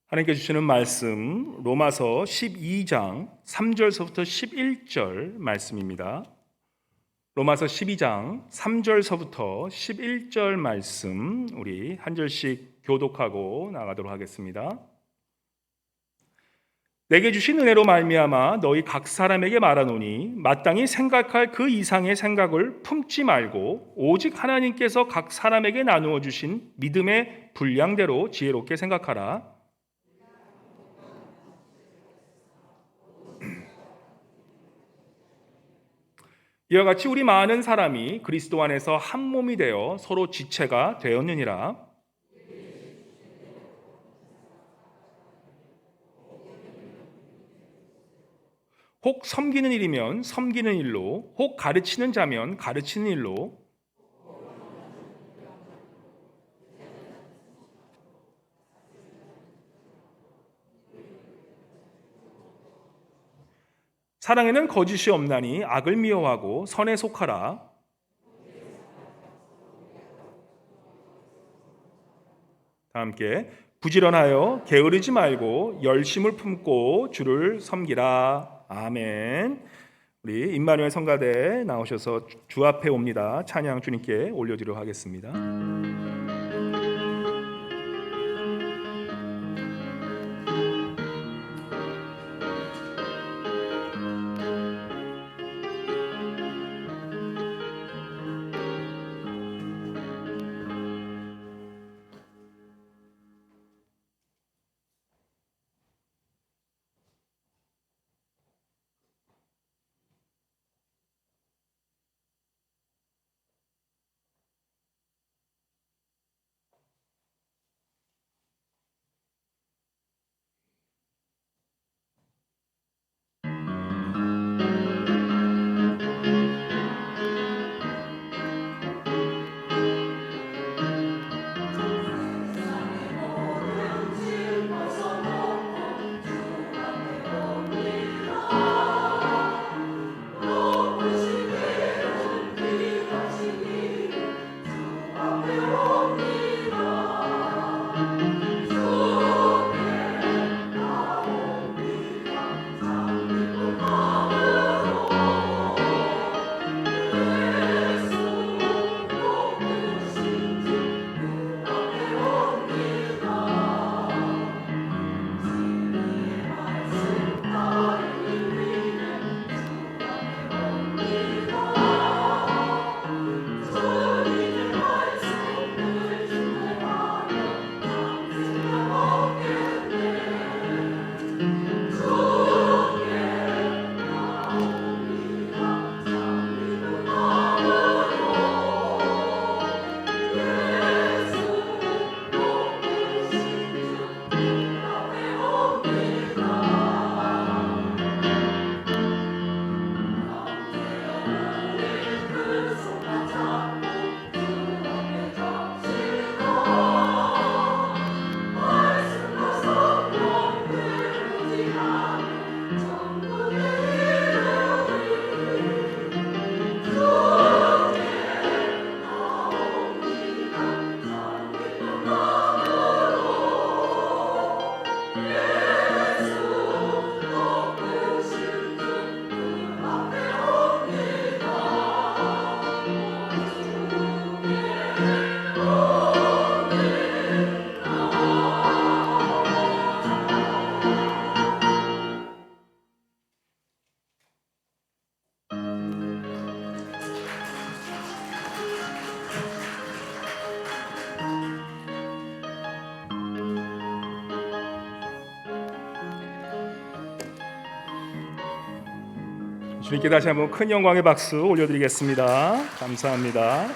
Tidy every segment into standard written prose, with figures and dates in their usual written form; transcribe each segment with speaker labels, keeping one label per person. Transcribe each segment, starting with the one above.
Speaker 1: 하나님께 주시는 말씀 로마서 12장 3절서부터 11절 말씀입니다. 로마서 12장 3절서부터 11절 말씀 우리 한 절씩 교독하고 나가도록 하겠습니다. 내게 주신 은혜로 말미암아 너희 각 사람에게 말하노니 마땅히 생각할 그 이상의 생각을 품지 말고 오직 하나님께서 각 사람에게 나누어 주신 믿음의 분량대로 지혜롭게 생각하라. 이와 같이 우리 많은 사람이 그리스도 안에서 한 몸이 되어 서로 지체가 되었느니라. 혹 섬기는 일이면 섬기는 일로, 혹 가르치는 자면 가르치는 일로, 사랑에는 거짓이 없나니 악을 미워하고 선에 속하라. 다 함께 부지런하여 게으르지 말고 열심을 품고 주를 섬기라. 아멘. 우리 임마누엘 성가대 나오셔서 주 앞에 옵니다. 찬양 주님께 올려드리도록 하겠습니다. 주님께 다시 한번 큰 영광의 박수 올려드리겠습니다. 감사합니다.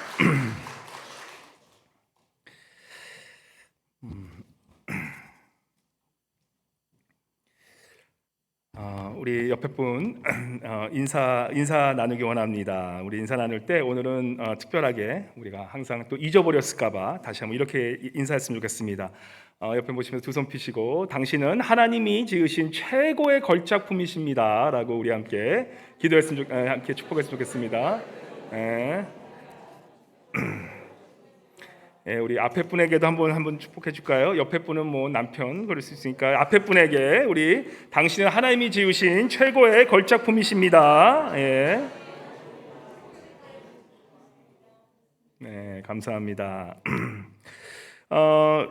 Speaker 1: 우리 옆에 분 인사 나누기 원합니다. 우리 인사 나눌 때 오늘은 특별하게 우리가 항상 또 잊어버렸을까봐 다시 한번 이렇게 인사했으면 좋겠습니다. 옆에 보시면서 두 손 펴시고 당신은 하나님이 지으신 최고의 걸작품이십니다라고 우리 함께 함께 축복했으면 좋겠습니다. 예, 우리 앞에 분에게도 한번 축복해 줄까요? 옆에 분은 뭐 남편 그럴 수 있으니까 앞에 분에게 우리 당신은 하나님이 지으신 최고의 걸작품이십니다. 예. 네, 감사합니다.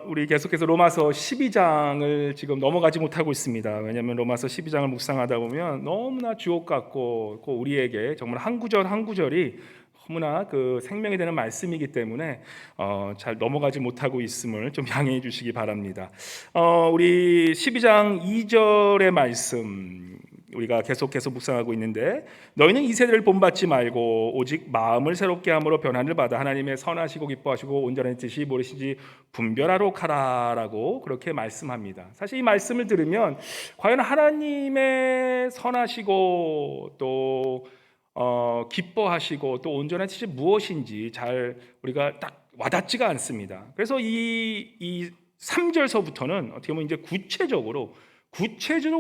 Speaker 1: 우리 계속해서 로마서 12장을 지금 넘어가지 못하고 있습니다. 왜냐하면 로마서 12장을 묵상하다 보면 너무나 주옥 같고 우리에게 정말 한 구절 한 구절이 너무나 그 생명이 되는 말씀이기 때문에 잘 넘어가지 못하고 있음을 좀 양해해 주시기 바랍니다. 우리 12장 2절의 말씀 우리가 계속해서 묵상하고 있는데, 너희는 이 세대를 본받지 말고 오직 마음을 새롭게 함으로 변화를 받아 하나님의 선하시고 기뻐하시고 온전한 뜻이 무엇인지 분별하도록 하라라고 그렇게 말씀합니다. 사실 이 말씀을 들으면 과연 하나님의 선하시고 또 기뻐하시고 또 온전한 뜻이 무엇인지 잘 우리가 딱 와닿지가 않습니다. 그래서 이 3절서부터는 어떻게 보면 이제 구체적으로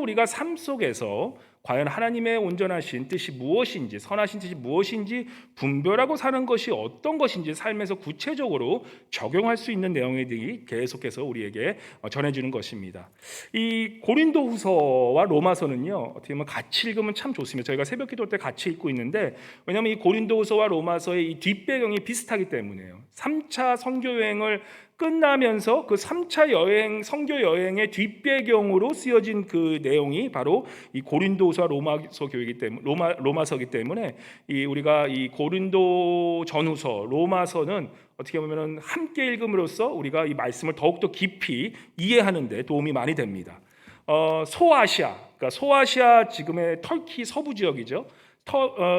Speaker 1: 우리가 삶 속에서 과연 하나님의 온전하신 뜻이 무엇인지, 선하신 뜻이 무엇인지 분별하고 사는 것이 어떤 것인지 삶에서 구체적으로 적용할 수 있는 내용들이 계속해서 우리에게 전해주는 것입니다. 이 고린도후서와 로마서는요, 어떻게 보면 같이 읽으면 참 좋습니다. 저희가 새벽기도 때 같이 읽고 있는데, 왜냐하면 이 고린도후서와 로마서의 이 뒷배경이 비슷하기 때문에요. 3차 선교 여행을 끝나면서 그 3차 여행, 선교 여행의 뒷배경으로 쓰여진 그 내용이 바로 이 고린도후서와 로마서 교회이기 때문에 로마서이기 때문에 우리가 이 고린도 전후서, 로마서는 어떻게 보면은 함께 읽음으로써 우리가 이 말씀을 더욱더 깊이 이해하는 데 도움이 많이 됩니다. 소아시아, 그러니까 소아시아 지금의 터키 서부 지역이죠.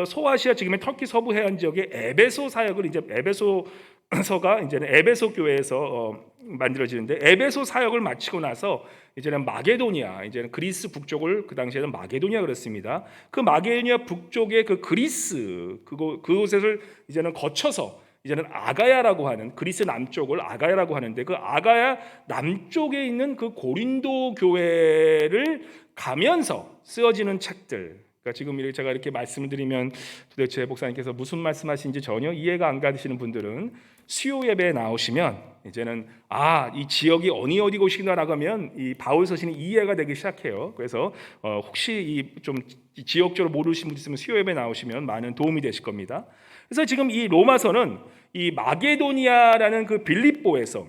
Speaker 1: 소아시아 지금의 터키 서부 해안 지역의 에베소 사역을 이제 에베소서가 이제는 에베소 교회에서 만들어지는데, 에베소 사역을 마치고 나서 이제는 마게도니아, 이제는 그리스 북쪽을 그 당시에는 마게도니아 그랬습니다. 그 마게도니아 북쪽의 그 그리스 그곳을 이제는 거쳐서 이제는 아가야라고 하는, 그리스 남쪽을 아가야라고 하는데, 그 아가야 남쪽에 있는 그 고린도 교회를 가면서 쓰여지는 책들. 그러니까 지금 제가 이렇게 말씀을 드리면 도대체 목사님께서 무슨 말씀하시는지 전혀 이해가 안 가시는 분들은 수요 예배에 나오시면 이제는 이 지역이 어디 곳이나 나가면 이 바울 서신이 이해가 되기 시작해요. 그래서 혹시 좀 지역적으로 모르시는 분 있으면 수요 예배에 나오시면 많은 도움이 되실 겁니다. 그래서 지금 이 로마서는 이 마게도니아라는 그 빌립보에서,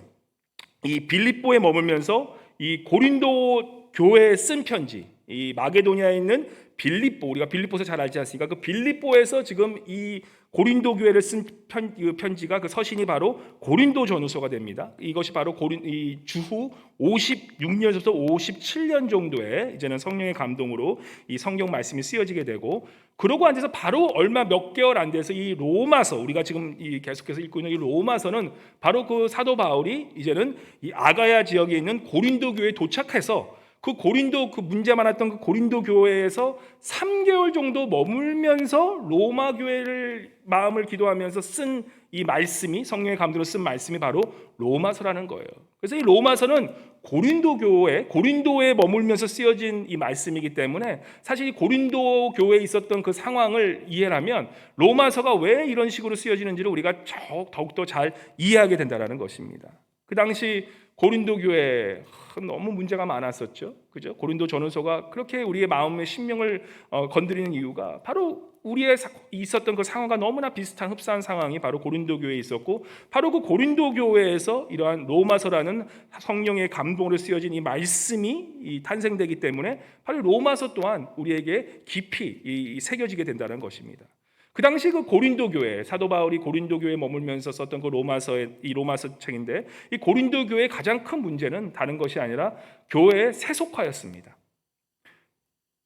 Speaker 1: 이 빌립보에 머물면서 이 고린도 교회에 쓴 편지, 이 마게도니아에 있는 빌립보, 우리가 빌립보서 잘 알지 않습니까? 그 빌립보에서 지금 이 고린도 교회를 쓴 편지가, 그 서신이 바로 고린도 전후서가 됩니다. 이것이 바로 이 주후 56년에서 57년 정도에 이제는 성령의 감동으로 이 성경 말씀이 쓰여지게 되고, 그러고 앉아서 바로 얼마 몇 개월 안 돼서 이 로마서, 우리가 지금 계속해서 읽고 있는 이 로마서는 바로 그 사도 바울이 이제는 이 아가야 지역에 있는 고린도 교회에 도착해서 그 고린도, 그 문제 많았던 그 고린도 교회에서 3개월 정도 머물면서 로마 교회를 마음을 기도하면서 쓴 이 말씀이, 성령의 감동으로 쓴 말씀이 바로 로마서라는 거예요. 그래서 이 로마서는 고린도에 머물면서 쓰여진 이 말씀이기 때문에 사실 이 고린도 교회에 있었던 그 상황을 이해하면 로마서가 왜 이런 식으로 쓰여지는지를 우리가 더욱더 잘 이해하게 된다는 것입니다. 그 당시 고린도 교회 너무 문제가 많았었죠. 그죠? 고린도 전후서가 그렇게 우리의 마음의 심령을 건드리는 이유가 바로 우리의 있었던 그 상황과 너무나 비슷한 흡사한 상황이 바로 고린도 교회에 있었고, 바로 그 고린도 교회에서 이러한 로마서라는 성령의 감동으로 쓰여진 이 말씀이 탄생되기 때문에 바로 로마서 또한 우리에게 깊이 새겨지게 된다는 것입니다. 그 당시 그 고린도 교회, 사도 바울이 고린도 교회에 머물면서 썼던 그 로마서 책인데, 이 고린도 교회의 가장 큰 문제는 다른 것이 아니라 교회의 세속화였습니다.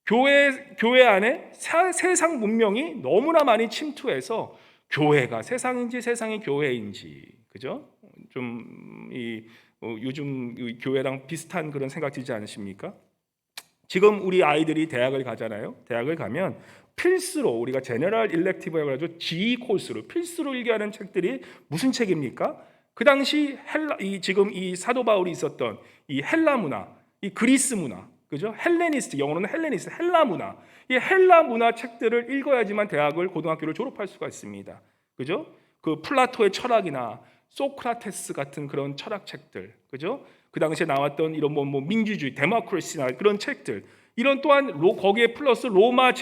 Speaker 1: 교회 안에 세상 문명이 너무나 많이 침투해서 교회가 세상인지 세상이 교회인지, 그죠? 요즘 교회랑 비슷한 그런 생각 들지 않으십니까? 지금 우리 아이들이 대학을 가잖아요. 대학을 가면 필수로 우리가 제너럴 일렉티브라고 하죠. G 코스로 필수로 읽어야 하는 책들이 무슨 책입니까? 그 당시 지금 이 사도 바울이 있었던 이 헬라 문화, 이 그리스 문화, 그죠? 헬레니스트, 영어로는 헬레니스트, 헬라 문화. 이 헬라 문화 책들을 읽어야지만 고등학교를 졸업할 수가 있습니다. 그죠? 그 플라토의 철학이나 소크라테스 같은 그런 철학책들, 그죠? 그 당시에 나왔던 이런 뭐 민주주의, 데모크라시나 그런 책들, 이런 또한 거기에 플러스 로마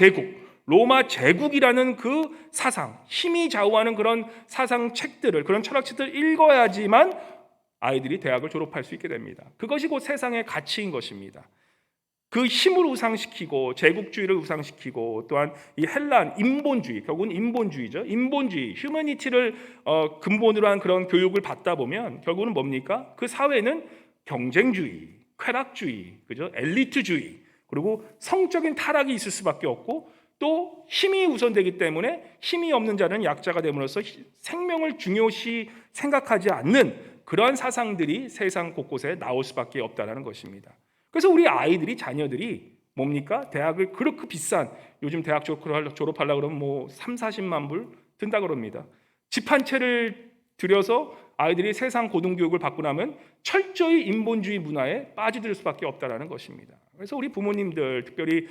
Speaker 1: 제국이라는 그 사상, 힘이 좌우하는 그런 사상 책들을, 그런 철학책들을 읽어야지만 아이들이 대학을 졸업할 수 있게 됩니다. 그것이 곧 세상의 가치인 것입니다. 그 힘을 우상시키고 제국주의를 우상시키고 또한 이 헬란 인본주의, 결국은 인본주의죠. 인본주의, 휴머니티를 근본으로 한 그런 교육을 받다 보면 결국은 뭡니까? 그 사회는 경쟁주의, 쾌락주의, 그죠? 엘리트주의, 그리고 성적인 타락이 있을 수밖에 없고 또 힘이 우선되기 때문에 힘이 없는 자는 약자가 됨으로써 생명을 중요시 생각하지 않는 그러한 사상들이 세상 곳곳에 나올 수밖에 없다는 것입니다. 그래서 우리 아이들이, 자녀들이 뭡니까? 대학을 그렇게 비싼, 요즘 대학 졸업하려고 그러면 뭐 3, 40만 불 든다 그럽니다. 집 한 채를 들여서 아이들이 세상 고등교육을 받고 나면 철저히 인본주의 문화에 빠져들 수밖에 없다는 것입니다. 그래서 우리 부모님들, 특별히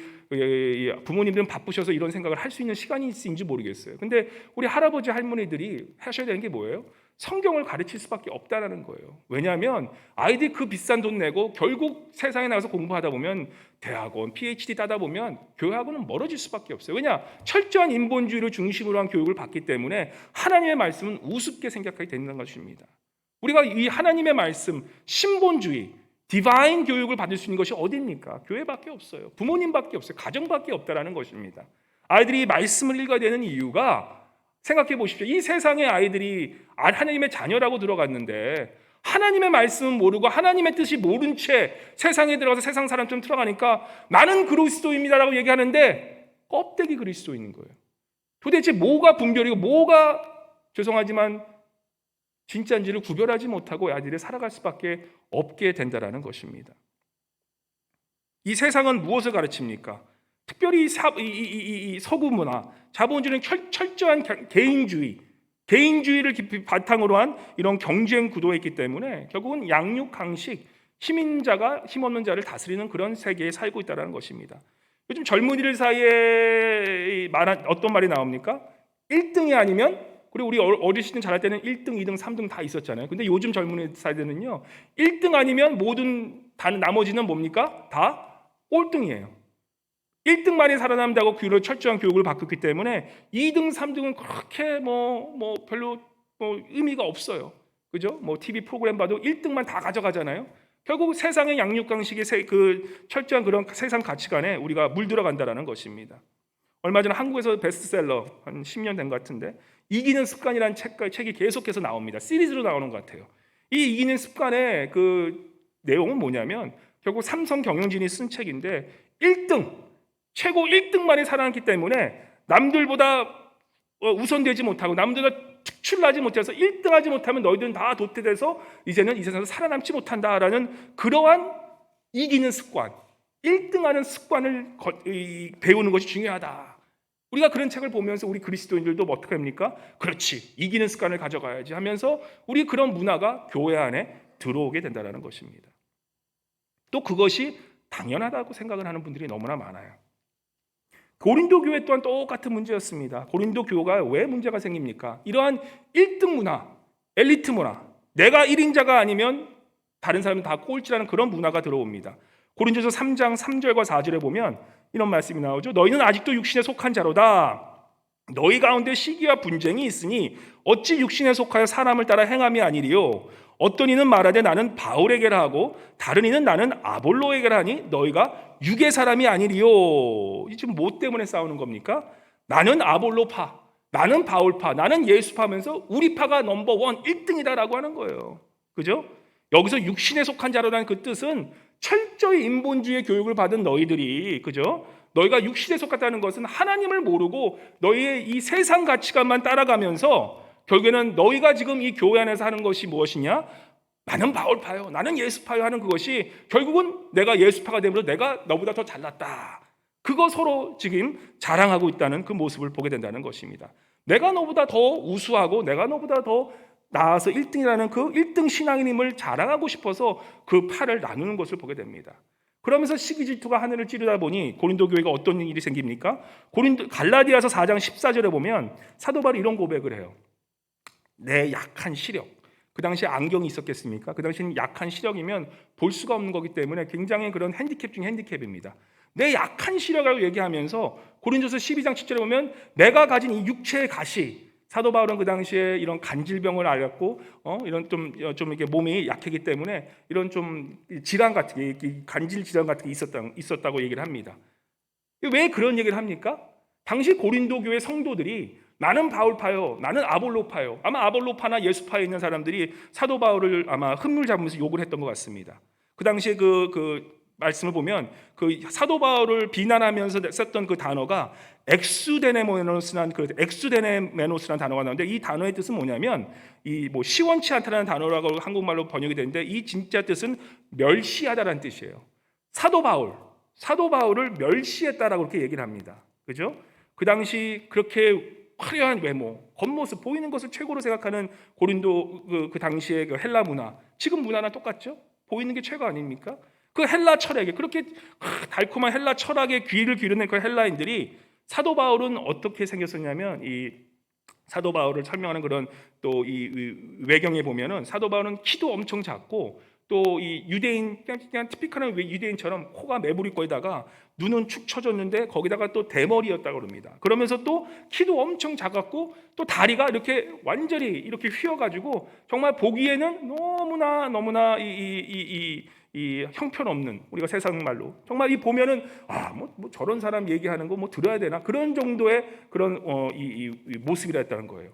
Speaker 1: 부모님들은 바쁘셔서 이런 생각을 할 수 있는 시간이 있는지 모르겠어요. 근데 우리 할아버지 할머니들이 하셔야 되는 게 뭐예요? 성경을 가르칠 수밖에 없다는 거예요. 왜냐하면 아이들이 그 비싼 돈 내고 결국 세상에 나가서 공부하다 보면 대학원, PhD 따다 보면 교회하고는 멀어질 수밖에 없어요. 왜냐? 철저한 인본주의를 중심으로 한 교육을 받기 때문에 하나님의 말씀은 우습게 생각하게 되는 것입니다. 우리가 이 하나님의 말씀, 신본주의, 디바인 교육을 받을 수 있는 것이 어디입니까? 교회밖에 없어요. 부모님밖에 없어요. 가정밖에 없다라는 것입니다. 아이들이 말씀을 읽어야 되는 이유가, 생각해 보십시오. 이 세상의 아이들이 하나님의 자녀라고 들어갔는데 하나님의 말씀은 모르고 하나님의 뜻이 모른 채 세상에 들어가서 세상 사람처럼 들어가니까 나는 그리스도입니다라고 얘기하는데 껍데기 그리스도인인 거예요. 도대체 뭐가 분별이고 뭐가 죄송하지만 진짜인지를 구별하지 못하고 아이들이 살아갈 수밖에 없게 된다는 것입니다. 이 세상은 무엇을 가르칩니까? 특별히 이 서구 문화, 자본주의는 철저한 개인주의를 깊이 바탕으로 한 이런 경쟁 구도에 있기 때문에 결국은 양육, 강식, 힘인 자가 힘없는 자를 다스리는 그런 세계에 살고 있다는 것입니다. 요즘 젊은이들 사이에 어떤 말이 나옵니까? 1등이 아니면, 그리고 우리 어리실 때 자랄 때는 1등, 2등, 3등 다 있었잖아요. 근데 요즘 젊은이 사이들은요, 1등 아니면 모든 나머지는 뭡니까? 다 꼴등이에요. 1등만이 살아남다고 철저한 교육을 받았기 때문에 2등, 3등은 그렇게 별로 의미가 없어요. 그죠? TV 프로그램 봐도 1등만 다 가져가잖아요. 결국 세상의 양육 강식의 그 철저한 그런 세상 가치관에 우리가 물들어간다는 것입니다. 얼마 전에 한국에서 베스트셀러 한 10년 된 것 같은데 이기는 습관이라는 책이 계속해서 나옵니다. 시리즈로 나오는 것 같아요. 이 이기는 습관의 그 내용은 뭐냐면 결국 삼성 경영진이 쓴 책인데 1등, 최고 1등만이 살아남기 때문에 남들보다 우선되지 못하고 남들보다 특출나지 못해서 1등하지 못하면 너희들은 다 도태돼서 이제는 이 세상에서 살아남지 못한다라는 그러한 이기는 습관, 1등하는 습관을 배우는 것이 중요하다. 우리가 그런 책을 보면서 우리 그리스도인들도 어떻게 합니까? 그렇지, 이기는 습관을 가져가야지 하면서 우리 그런 문화가 교회 안에 들어오게 된다는 것입니다. 또 그것이 당연하다고 생각을 하는 분들이 너무나 많아요. 고린도 교회 또한 똑같은 문제였습니다. 고린도 교회가 왜 문제가 생깁니까? 이러한 1등 문화, 엘리트 문화, 내가 1인자가 아니면 다른 사람은 다 꼴찌라는 그런 문화가 들어옵니다. 고린도서 3장 3절과 4절에 보면 이런 말씀이 나오죠. 너희는 아직도 육신에 속한 자로다. 너희 가운데 시기와 분쟁이 있으니 어찌 육신에 속하여 사람을 따라 행함이 아니리요. 어떤 이는 말하되 나는 바울에게라 하고 다른 이는 나는 아볼로에게라 하니 너희가 육의 사람이 아니리요. 지금 뭐 때문에 싸우는 겁니까? 나는 아볼로파, 나는 바울파, 나는 예수파 하면서 우리 파가 넘버원 1등이다라고 하는 거예요. 그죠? 여기서 육신에 속한 자로라는 그 뜻은 철저히 인본주의 교육을 받은 너희들이, 그죠? 너희가 육신에 속했다는 것은 하나님을 모르고 너희의 이 세상 가치관만 따라가면서 결국에는 너희가 지금 이 교회 안에서 하는 것이 무엇이냐? 나는 바울파요, 나는 예수파요 하는 그것이 결국은 내가 예수파가 되면서 내가 너보다 더 잘났다. 그거 서로 지금 자랑하고 있다는 그 모습을 보게 된다는 것입니다. 내가 너보다 더 우수하고 내가 너보다 더 나아서 1등이라는 그 1등 신앙인임을 자랑하고 싶어서 그 팔을 나누는 것을 보게 됩니다. 그러면서 시기 질투가 하늘을 찌르다 보니 고린도 교회가 어떤 일이 생깁니까? 갈라디아서 4장 14절에 보면 사도 바울이 이런 고백을 해요. 내 약한 시력, 그 당시에 안경이 있었겠습니까? 그 당시에는 약한 시력이면 볼 수가 없는 거기 때문에 굉장히 그런 핸디캡 중에 핸디캡입니다. 내 약한 시력이라고 얘기하면서 고린도서 12장 7절에 보면 내가 가진 이 육체의 가시, 사도 바울은 그 당시에 이런 간질병을 앓았고 이런 좀 이렇게 몸이 약했기 때문에 이런 좀 질환 같은 게, 간질 질환 같은 게 있었다고 얘기를 합니다. 왜 그런 얘기를 합니까? 당시 고린도 교회 성도들이 나는 바울파요, 나는 아볼로파요. 아마 아볼로파나 예수파에 있는 사람들이 사도 바울을 아마 흠을 잡으면서 욕을 했던 것 같습니다. 그 당시에 그 말씀을 보면 그 사도 바울을 비난하면서 썼던 그 단어가 엑수데네모노스라는 단어가 나오는데, 이 단어의 뜻은 뭐냐면 이 뭐 시원치 않다라는 단어라고 한국말로 번역이 되는데, 이 진짜 뜻은 멸시하다라는 뜻이에요. 사도 바울을 멸시했다라고 그렇게 얘기를 합니다. 그죠? 그 당시 그렇게 화려한 외모, 겉모습, 보이는 것을 최고로 생각하는 고린도 그 당시의 그 헬라 문화, 지금 문화랑 똑같죠? 보이는 게 최고 아닙니까? 그 헬라 철학에 그렇게 달콤한 헬라 철학에 귀를 기울이는 그 헬라인들이, 사도 바울은 어떻게 생겼었냐면, 이 사도 바울을 설명하는 그런 또 이 외경에 보면은 사도 바울은 키도 엄청 작고, 또 이 유대인 그냥 티피컬한 유대인처럼 코가 메부리꼬에다가 눈은 축 처졌는데 거기다가 또 대머리였다고 그럽니다. 그러면서 또 키도 엄청 작았고, 또 다리가 이렇게 완전히 이렇게 휘어가지고 정말 보기에는 너무나 이 형편없는, 우리가 세상 말로 정말 이 보면은 뭐 저런 사람 얘기하는 거 뭐 들어야 되나, 그런 정도의 그런 이 모습이라 했다는 거예요.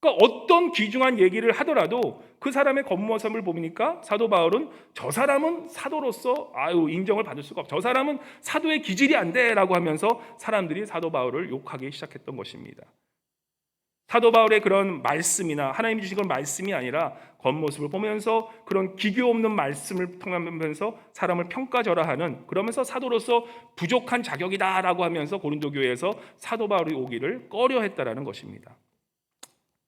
Speaker 1: 그러니까 어떤 귀중한 얘기를 하더라도 그 사람의 겉모습을 보니까 사도 바울은 저 사람은 사도로서 인정을 받을 수가 없어, 저 사람은 사도의 기질이 안 돼라고 하면서 사람들이 사도 바울을 욕하기 시작했던 것입니다. 사도 바울의 그런 말씀이나 하나님이 주신 건 말씀이 아니라 겉모습을 보면서 그런 기교 없는 말씀을 통하면서 사람을 평가절하하는, 그러면서 사도로서 부족한 자격이다라고 하면서 고린도 교회에서 사도 바울이 오기를 꺼려했다라는 것입니다.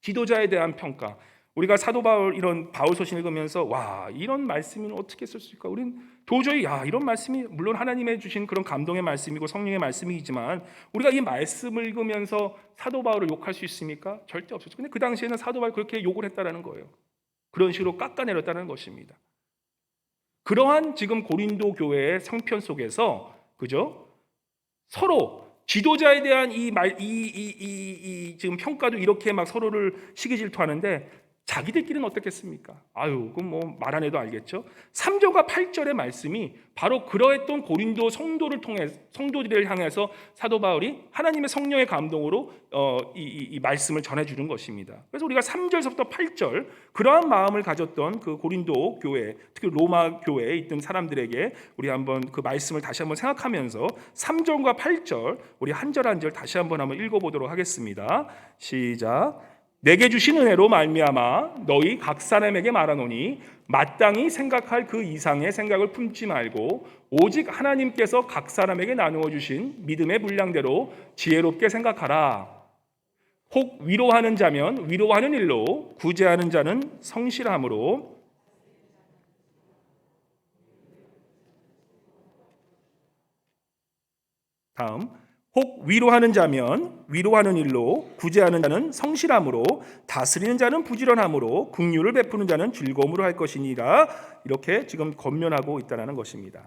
Speaker 1: 지도자에 대한 평가, 우리가 사도 바울 이런 바울 서신 읽으면서 이런 말씀은 어떻게 쓸 수 있을까? 우린 도저히 이런 말씀이 물론 하나님의 주신 그런 감동의 말씀이고 성령의 말씀이지만 우리가 이 말씀을 읽으면서 사도 바울을 욕할 수 있습니까? 절대 없었죠. 근데 그 당시에는 사도 바울 그렇게 욕을 했다라는 거예요. 그런 식으로 깎아내렸다는 것입니다. 그러한 지금 고린도 교회의 성편 속에서, 그죠? 서로 지도자에 대한 지금 평가도 이렇게 막 서로를 시기질투하는데, 자기들끼리는 어떻겠습니까? 그럼 뭐 말 안 해도 알겠죠? 3절과 8절의 말씀이 바로 그러했던 고린도 성도들을 향해서 사도 바울이 하나님의 성령의 감동으로 이 말씀을 전해주는 것입니다. 그래서 우리가 3절서부터 8절 그러한 마음을 가졌던 그 고린도 교회, 특히 로마 교회에 있던 사람들에게 우리 한번 그 말씀을 다시 한번 생각하면서 3절과 8절 우리 한 절 한 절 다시 한번 읽어보도록 하겠습니다. 시작. 내게 주신 은혜로 말미암아 너희 각 사람에게 말하노니 마땅히 생각할 그 이상의 생각을 품지 말고 오직 하나님께서 각 사람에게 나누어 주신 믿음의 분량대로 지혜롭게 생각하라. 혹 위로하는 자면 위로하는 일로, 구제하는 자는 성실함으로. 다음, 혹 위로하는 자면 위로하는 일로, 구제하는 자는 성실함으로, 다스리는 자는 부지런함으로, 긍휼을 베푸는 자는 즐거움으로 할 것이니라. 이렇게 지금 권면하고 있다는 것입니다.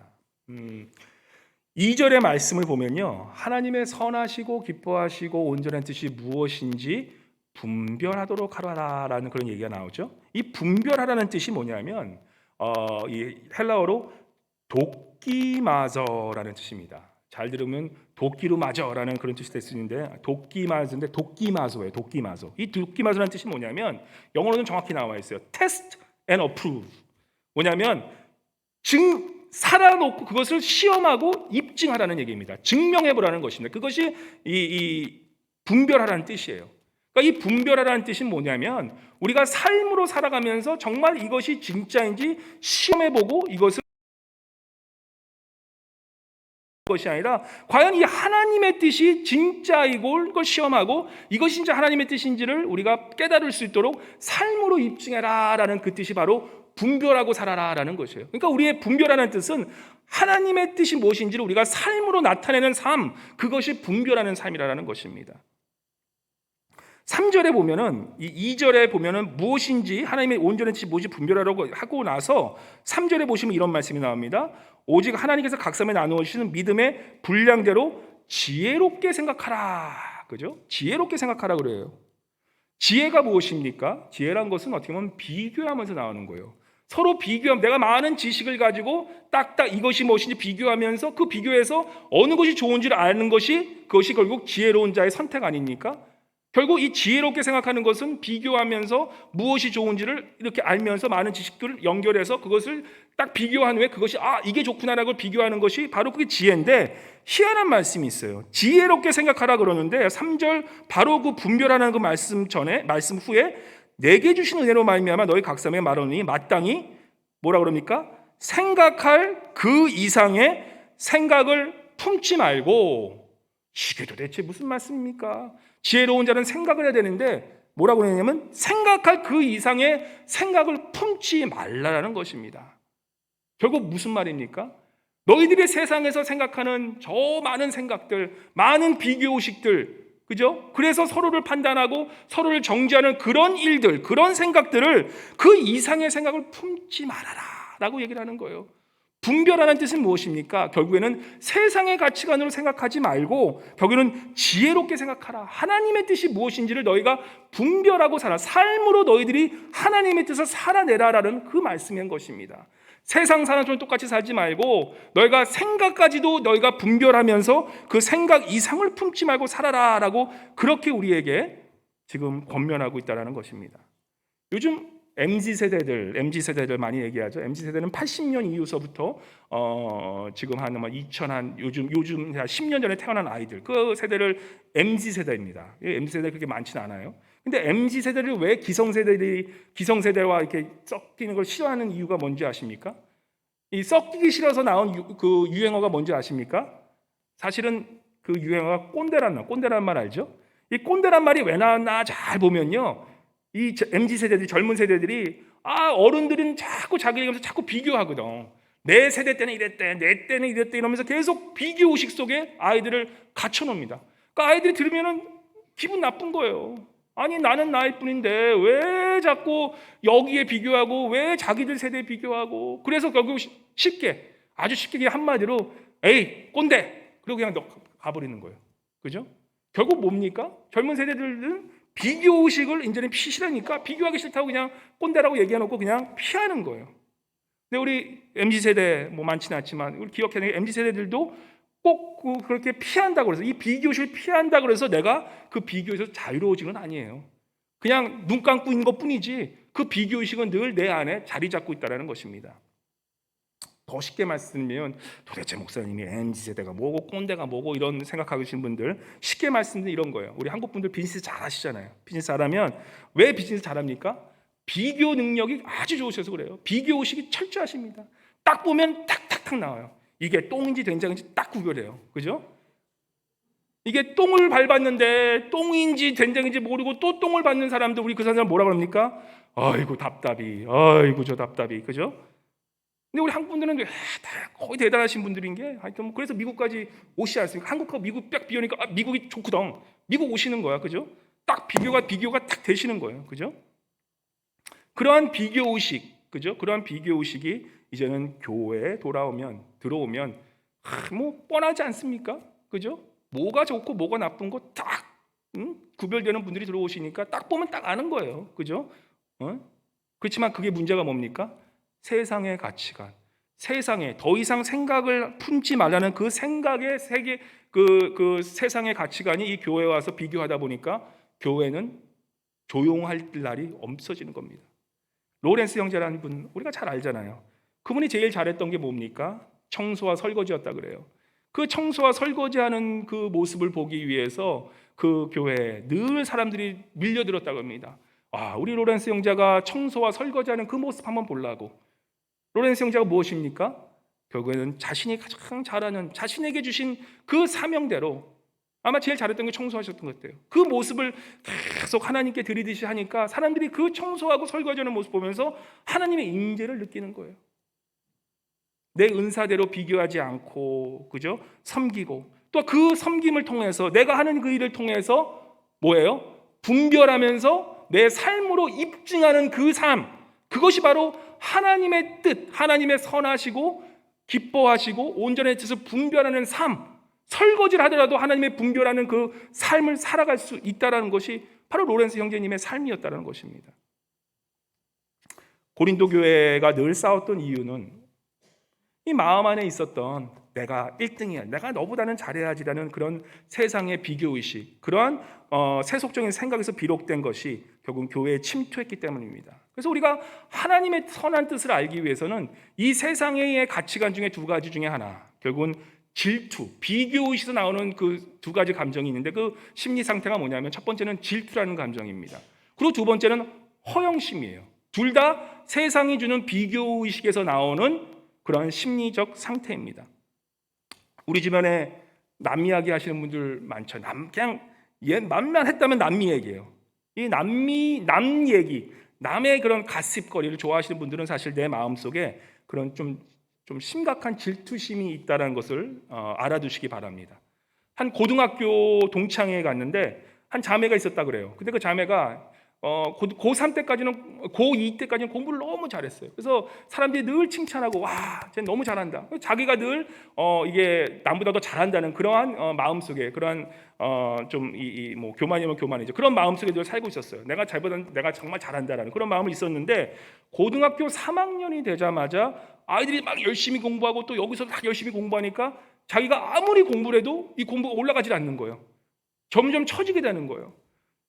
Speaker 1: 2절의 말씀을 보면요, 하나님의 선하시고 기뻐하시고 온전한 뜻이 무엇인지 분별하도록 하라라는 그런 얘기가 나오죠. 이 분별하라는 뜻이 뭐냐면 이 헬라어로 도끼마저라는 뜻입니다. 잘 들으면 도끼로 맞어라는 그런 뜻이 될 수 있는데, 도끼마저인데 도끼마저예요. 도끼마저. 이 도끼마저라는 뜻이 뭐냐면 영어로는 정확히 나와 있어요. Test and approve. 뭐냐면 살아놓고 그것을 시험하고 입증하라는 얘기입니다. 증명해보라는 것입니다. 그것이 이 분별하라는 뜻이에요. 그러니까 이 분별하라는 뜻이 뭐냐면 우리가 삶으로 살아가면서 정말 이것이 진짜인지 시험해보고 이것을 것이 아니라 과연 이 하나님의 뜻이 진짜이고 그걸 시험하고 이것이 진짜 하나님의 뜻인지를 우리가 깨달을 수 있도록 삶으로 입증해라라는 그 뜻이 바로 분별하고 살아라라는 것이에요. 그러니까 우리의 분별하는 뜻은 하나님의 뜻이 무엇인지를 우리가 삶으로 나타내는 삶, 그것이 분별하는 삶이라는 것입니다. 3절에 보면은 이 2절에 보면은 무엇인지 하나님의 온전한 뜻이 무엇이 분별하라고 하고 나서 3절에 보시면 이런 말씀이 나옵니다. 오직 하나님께서 각 사람에 나누어 주시는 믿음의 분량대로 지혜롭게 생각하라. 그죠? 지혜롭게 생각하라 그래요. 지혜가 무엇입니까? 지혜란 것은 어떻게 보면 비교하면서 나오는 거예요. 서로 비교하면 내가 많은 지식을 가지고 딱딱 이것이 무엇인지 비교하면서 그 비교해서 어느 것이 좋은지를 아는 것이 그것이 결국 지혜로운 자의 선택 아닙니까? 결국 이 지혜롭게 생각하는 것은 비교하면서 무엇이 좋은지를 이렇게 알면서 많은 지식들을 연결해서 그것을 딱 비교한 후에 그것이 이게 좋구나라고 비교하는 것이 바로 그게 지혜인데, 희한한 말씀이 있어요. 지혜롭게 생각하라 그러는데 3절 바로 그 분별하는 그 말씀 후에 내게 주신 은혜로 말미암아 너희 각 사람에게 말하노니 마땅히 뭐라 그럽니까? 생각할 그 이상의 생각을 품지 말고. 이게 도대체 무슨 말씀입니까? 지혜로운 자는 생각을 해야 되는데 뭐라고 그러냐면 생각할 그 이상의 생각을 품지 말라라는 것입니다. 결국 무슨 말입니까? 너희들이 세상에서 생각하는 저 많은 생각들, 많은 비교의식들, 그죠? 그래서 서로를 판단하고 서로를 정죄하는 그런 일들, 그런 생각들을 그 이상의 생각을 품지 말아라 라고 얘기를 하는 거예요. 분별하는 뜻은 무엇입니까? 결국에는 세상의 가치관으로 생각하지 말고 결국에는 지혜롭게 생각하라. 하나님의 뜻이 무엇인지를 너희가 분별하고 살아. 삶으로 너희들이 하나님의 뜻을 살아내라라는 그 말씀인 것입니다. 세상 사람처럼 똑같이 살지 말고 너희가 생각까지도 너희가 분별하면서 그 생각 이상을 품지 말고 살아라라고 그렇게 우리에게 지금 권면하고 있다는 것입니다. 요즘 MZ세대들 많이 얘기하죠. MZ세대는 80년 이후서부터 지금 한 2000 요즘 10년 전에 태어난 아이들, 그 세대를 MZ세대입니다. MZ세대 그렇게 많지는 않아요. 근데 MZ세대를 왜 기성세대와 이렇게 섞이는 걸 싫어하는 이유가 뭔지 아십니까? 이 섞이기 싫어서 나온 그 유행어가 뭔지 아십니까? 사실은 그 유행어가 꼰대란 말 알죠? 이 꼰대란 말이 왜 나왔나 잘 보면요. 이 MZ세대들이, 젊은 세대들이 어른들은 자꾸 자기 얘기하면서 자꾸 비교하거든. 내 세대 때는 이랬대, 내 때는 이랬대 이러면서 계속 비교의식 속에 아이들을 갇혀놓습니다. 그러니까 아이들이 들으면 기분 나쁜 거예요. 아니 나는 나일 뿐인데 왜 자꾸 여기에 비교하고 왜 자기들 세대에 비교하고. 그래서 결국 아주 쉽게 그냥 한마디로 에이 꼰대 그리고 그냥 가버리는 거예요. 그죠? 결국 뭡니까? 젊은 세대들은 비교의식을 이제는 피시라니까 비교하기 싫다고 그냥 꼰대라고 얘기해놓고 그냥 피하는 거예요. 근데 우리 MZ세대 많지는 않지만 우리 기억해야 되는 게 MZ세대들도 꼭 그렇게 피한다고 해서 이 비교의식을 피한다고 해서 내가 그 비교에서 자유로워지는 아니에요. 그냥 눈 감고 있는 것뿐이지 그 비교의식은 늘 내 안에 자리 잡고 있다는 것입니다. 더 쉽게 말씀드리면 도대체 목사님이 MZ세대가 뭐고 꼰대가 뭐고 이런 생각하시는 분들 쉽게 말씀드리면 이런 거예요. 우리 한국 분들 비즈니스 잘 하시잖아요. 비즈니스 잘하면 왜 비즈니스 잘합니까? 비교 능력이 아주 좋으셔서 그래요. 비교의식이 철저하십니다. 딱 보면 탁탁탁 나와요. 이게 똥인지 된장인지 딱 구별해요. 그죠? 이게 똥을 밟았는데 똥인지 된장인지 모르고 또 똥을 밟는 사람도 우리 그 사람 뭐라 그럽니까? 아이고 답답이, 아이고 저 답답이, 그죠? 근데 우리 한국 분들은 거의 대단하신 분들인 게 하여튼 그래서 미국까지 오시지 않습니까? 한국하고 미국 딱 비교하니까 미국이 좋거든. 미국 오시는 거야, 그죠? 딱 비교가 딱 되시는 거예요, 그죠? 그러한 비교 의식, 그죠? 그러한 비교 의식이 이제는 교회에 들어오면 뻔하지 않습니까? 그죠? 뭐가 좋고 뭐가 나쁜 거 딱 구별되는 분들이 들어오시니까 딱 보면 딱 아는 거예요, 그죠? 그렇지만 그게 문제가 뭡니까? 세상의 가치관, 세상에 더 이상 생각을 품지 말라는 그 생각의 세계, 그 세상의 가치관이 이 교회에 와서 비교하다 보니까 교회는 조용할 날이 없어지는 겁니다. 로렌스 형제라는 분 우리가 잘 알잖아요. 그분이 제일 잘했던 게 뭡니까? 청소와 설거지였다 그래요. 그 청소와 설거지하는 그 모습을 보기 위해서 그 교회에 늘 사람들이 밀려들었다고 합니다. 우리 로렌스 형제가 청소와 설거지하는 그 모습 한번 보려고. 로렌스 형제가 무엇입니까? 결국에는 자신이 가장 잘하는 자신에게 주신 그 사명대로 아마 제일 잘했던 게 청소하셨던 것 같아요. 그 모습을 계속 하나님께 드리듯이 하니까 사람들이 그 청소하고 설거지하는 모습 보면서 하나님의 임재를 느끼는 거예요. 내 은사대로 비교하지 않고, 그죠? 섬기고 또 그 섬김을 통해서 내가 하는 그 일을 통해서 뭐예요? 분별하면서 내 삶으로 입증하는 그 삶, 그것이 바로 하나님의 뜻, 하나님의 선하시고 기뻐하시고 온전한 뜻을 분별하는 삶, 설거지를 하더라도 하나님의 분별하는 그 삶을 살아갈 수 있다는 것이 바로 로렌스 형제님의 삶이었다는 것입니다. 고린도 교회가 늘 싸웠던 이유는 이 마음 안에 있었던 내가 1등이야, 내가 너보다는 잘해야지라는 그런 세상의 비교의식, 그러한 세속적인 생각에서 비롯된 것이 결국 교회에 침투했기 때문입니다. 그래서 우리가 하나님의 선한 뜻을 알기 위해서는 이 세상의 가치관 중에 두 가지 중에 하나, 결국은 질투, 비교의식에서 나오는 그 두 가지 감정이 있는데 그 심리 상태가 뭐냐면 첫 번째는 질투라는 감정입니다. 그리고 두 번째는 허영심이에요. 둘 다 세상이 주는 비교의식에서 나오는 그런 심리적 상태입니다. 우리 주변에 남 이야기 하시는 분들 많죠. 그냥 맘만 했다면 남 얘기예요. 이 남 얘기, 남의 그런 가십거리를 좋아하시는 분들은 사실 내 마음속에 그런 좀 심각한 질투심이 있다는 것을 알아두시기 바랍니다. 한 고등학교 동창회에 갔는데 한 자매가 있었다 그래요. 근데 그 자매가 고3 때까지는, 고2 때까지는 공부를 너무 잘했어요. 그래서 사람들이 늘 칭찬하고, 와, 쟤 너무 잘한다. 자기가 늘 이게 남보다 더 잘한다는 그러한 마음속에, 그러한 뭐 교만이면 교만이죠. 그런 마음속에 늘 살고 있었어요. 내가 정말 잘한다라는 그런 마음이 있었는데, 고등학교 3학년이 되자마자 아이들이 막 열심히 공부하고 또 여기서 막 열심히 공부하니까 자기가 아무리 공부를 해도 이 공부가 올라가질 않는 거예요. 점점 처지게 되는 거예요.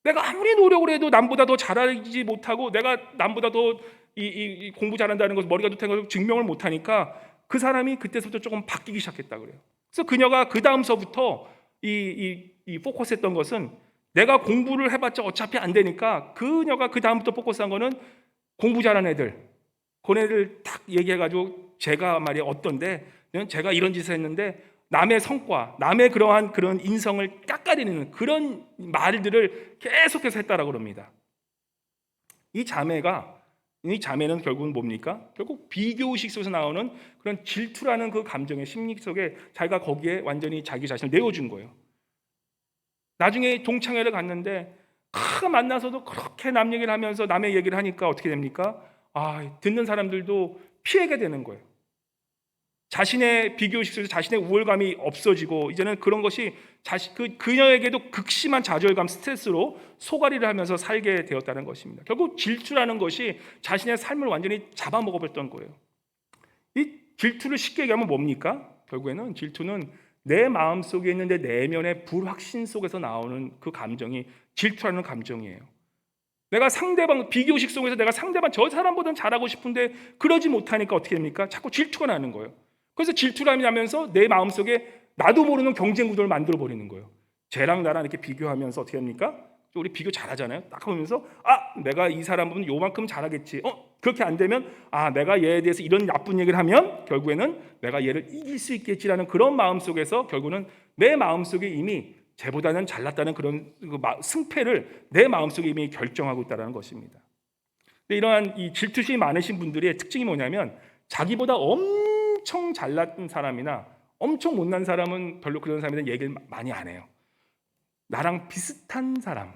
Speaker 1: 내가 아무리 노력을 해도 남보다 더 잘하지 못하고 내가 남보다 더 이 공부 잘한다는 것을 머리가 좋다는 것을 증명을 못하니까 그 사람이 그때부터 조금 바뀌기 시작했다 그래요. 그래서 그녀가 그 다음서부터 이 포커스했던 것은 내가 공부를 해봤자 어차피 안 되니까 그녀가 그 다음부터 포커스한 거는 공부 잘하는 애들, 그 애들 딱 얘기해가지고 제가 말이야 어떤데 제가 이런 짓을 했는데 남의 성과, 남의 그런 인성을 깎아내리는 그런 말들을 계속해서 했다라고 그럽니다. 이 자매는 결국은 뭡니까? 결국 비교의식 속에서 나오는 그런 질투라는 그 감정의 심리 속에 자기가 거기에 완전히 자기 자신을 내어준 거예요. 나중에 동창회를 갔는데 만나서도 그렇게 남 얘기를 하면서 남의 얘기를 하니까 어떻게 됩니까? 듣는 사람들도 피하게 되는 거예요. 자신의 비교의식 속에서 자신의 우월감이 없어지고 이제는 그런 것이 그녀에게도 극심한 좌절감, 스트레스로 소가리를 하면서 살게 되었다는 것입니다. 결국 질투라는 것이 자신의 삶을 완전히 잡아먹어버렸던 거예요. 이 질투를 쉽게 얘기하면 뭡니까? 결국에는 질투는 내 마음속에 있는 내 내면의 불확신 속에서 나오는 그 감정이 질투라는 감정이에요. 내가 상대방, 비교의식 속에서 내가 상대방 저 사람보다는 잘하고 싶은데 그러지 못하니까 어떻게 됩니까? 자꾸 질투가 나는 거예요. 그래서 질투감이 나면서 내 마음속에 나도 모르는 경쟁 구도를 만들어 버리는 거예요. 쟤랑 나랑 이렇게 비교하면서 어떻게 합니까? 우리 비교 잘하잖아요. 딱 보면서 내가 이 사람은 요만큼 잘하겠지. 그렇게 안 되면 내가 얘에 대해서 이런 나쁜 얘기를 하면 결국에는 내가 얘를 이길 수 있겠지라는 그런 마음속에서 결국은 내 마음속에 이미 쟤보다는 잘났다는 그런 승패를 내 마음속에 이미 결정하고 있다는 것입니다. 근데 이러한 이 질투심이 많으신 분들의 특징이 뭐냐면 자기보다 엄청 잘난 사람이나 엄청 못난 사람은 별로 그런 사람에 대한 얘기를 많이 안 해요. 나랑 비슷한 사람,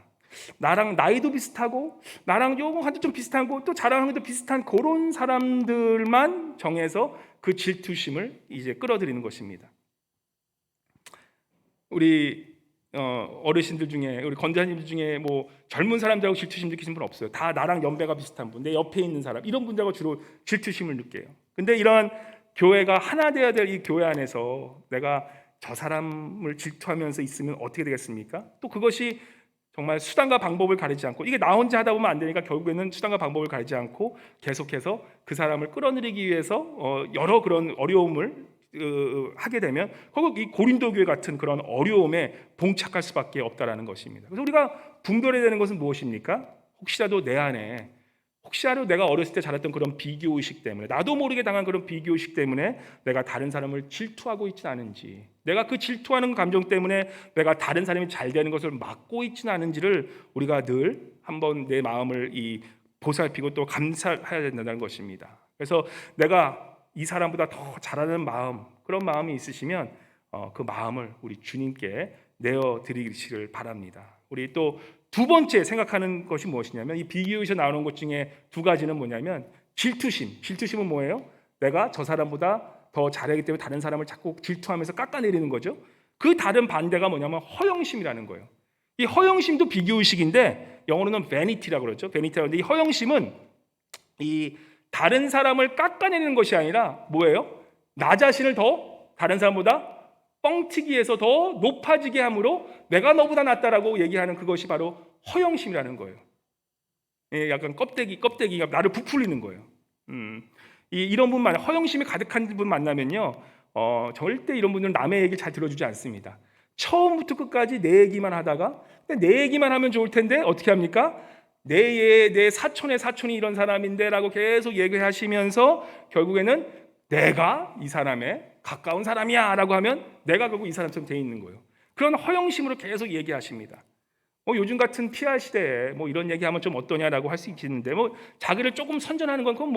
Speaker 1: 나랑 나이도 비슷하고 나랑 요거한테 좀 비슷하고 또 잘하는 것도 비슷한 그런 사람들만 정해서 그 질투심을 이제 끌어들이는 것입니다. 우리 어르신들 중에, 우리 권사님들 중에 뭐 젊은 사람들하고 질투심 느끼신 분 없어요. 다 나랑 연배가 비슷한 분, 내 옆에 있는 사람, 이런 분들하고 주로 질투심을 느껴요. 근데 이러한 교회가 하나 되어야 될 이 교회 안에서 내가 저 사람을 질투하면서 있으면 어떻게 되겠습니까? 또 그것이 정말 수단과 방법을 가리지 않고, 이게 나 혼자 하다 보면 안 되니까 결국에는 수단과 방법을 가리지 않고 계속해서 그 사람을 끌어들이기 위해서 여러 그런 어려움을 하게 되면 결국 이 고린도 교회 같은 그런 어려움에 봉착할 수밖에 없다라는 것입니다. 그래서 우리가 분별해야 되는 것은 무엇입니까? 혹시라도 내 안에, 혹시라도 내가 어렸을 때 자랐던 그런 비교의식 때문에, 나도 모르게 당한 그런 비교의식 때문에 내가 다른 사람을 질투하고 있지는 않은지, 내가 그 질투하는 감정 때문에 내가 다른 사람이 잘 되는 것을 막고 있지는 않은지를 우리가 늘 한번 내 마음을 보살피고 또 감사해야 된다는 것입니다. 그래서 내가 이 사람보다 더 잘하는 마음, 그런 마음이 있으시면 그 마음을 우리 주님께 내어드리시길 바랍니다. 우리 또 두 번째 생각하는 것이 무엇이냐면 이 비교에서 나오는 것 중에 두 가지는 뭐냐면 질투심. 질투심은 뭐예요? 내가 저 사람보다 더 잘하기 때문에 다른 사람을 자꾸 질투하면서 깎아내리는 거죠. 그 다른 반대가 뭐냐면 허영심이라는 거예요. 이 허영심도 비교의식인데 영어로는 vanity라고 그러죠. vanity라고 하는데 이 허영심은 이 다른 사람을 깎아내리는 것이 아니라 뭐예요? 나 자신을 더 다른 사람보다 뻥튀기해서 더 높아지게 함으로 내가 너보다 낫다라고 얘기하는 그것이 바로 허영심이라는 거예요. 예, 약간 껍데기가 나를 부풀리는 거예요. 이런 분 허영심이 가득한 분 만나면요, 절대 이런 분들은 남의 얘기 잘 들어주지 않습니다. 처음부터 끝까지 내 얘기만 하다가 내 얘기만 하면 좋을 텐데 어떻게 합니까? 내 사촌의 사촌이 이런 사람인데라고 계속 얘기하시면서 결국에는 내가 이 사람의 가까운 사람이야라고 하면 내가 결국 이 사람처럼 돼 있는 거예요. 그런 허영심으로 계속 얘기하십니다. 요즘 같은 PR 시대에 이런 얘기하면 좀 어떠냐라고 할 수 있겠는데 자기를 조금 선전하는 건 그건